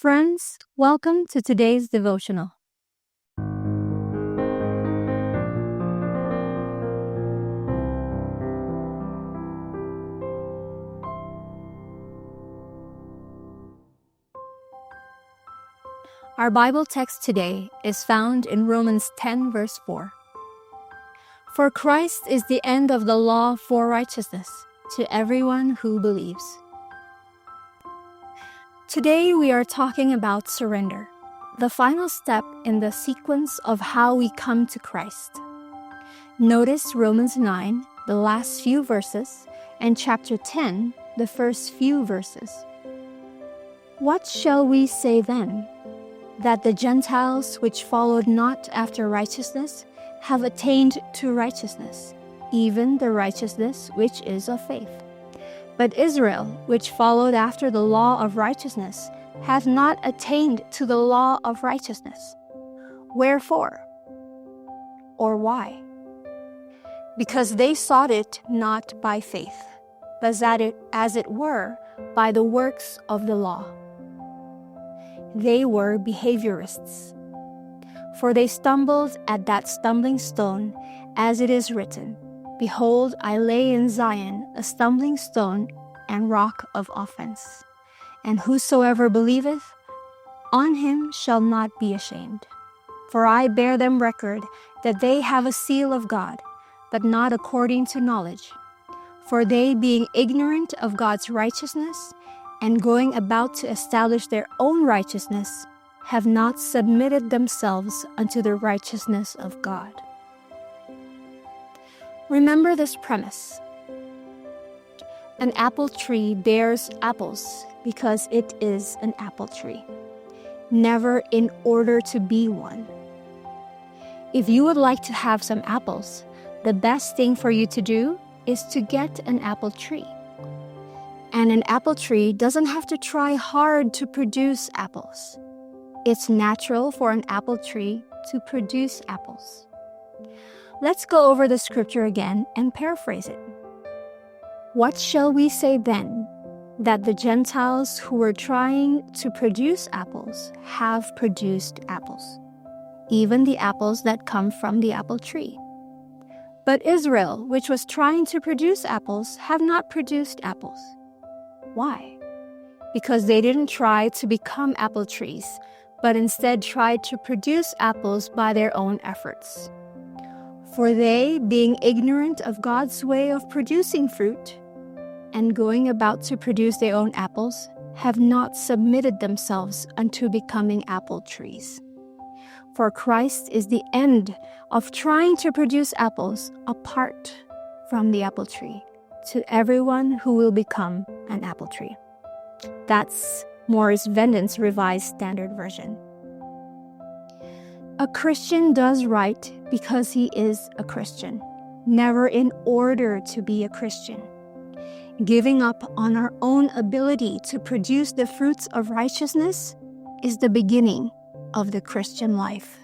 Friends, welcome to today's devotional. Our Bible text today is found in Romans 10 verse 4. For Christ is the end of the law for righteousness to everyone who believes. Today we are talking about surrender, the final step in the sequence of how we come to Christ. Notice Romans 9, the last few verses, and chapter 10, the first few verses. What shall we say then? That the Gentiles which followed not after righteousness have attained to righteousness, even the righteousness which is of faith. But Israel, which followed after the law of righteousness, hath not attained to the law of righteousness. Wherefore? Or why? Because they sought it not by faith, but as it were by the works of the law. They were behaviorists. For they stumbled at that stumbling stone, as it is written, Behold, I lay in Zion a stumbling stone and rock of offence, and whosoever believeth, on him shall not be ashamed. For I bear them record that they have a seal of God, but not according to knowledge. For they, being ignorant of God's righteousness, and going about to establish their own righteousness, have not submitted themselves unto the righteousness of God. Remember this premise. An apple tree bears apples because it is an apple tree, never in order to be one. If you would like to have some apples, the best thing for you to do is to get an apple tree. And an apple tree doesn't have to try hard to produce apples. It's natural for an apple tree to produce apples. Let's go over the scripture again and paraphrase it. What shall we say then? That the Gentiles who were trying to produce apples have produced apples, even the apples that come from the apple tree. But Israel, which was trying to produce apples, have not produced apples. Why? Because they didn't try to become apple trees, but instead tried to produce apples by their own efforts. For they, being ignorant of God's way of producing fruit, and going about to produce their own apples, have not submitted themselves unto becoming apple trees. For Christ is the end of trying to produce apples apart from the apple tree, to everyone who will become an apple tree. That's Morris Venden's Revised Standard Version. A Christian does right because he is a Christian, never in order to be a Christian. Giving up on our own ability to produce the fruits of righteousness is the beginning of the Christian life.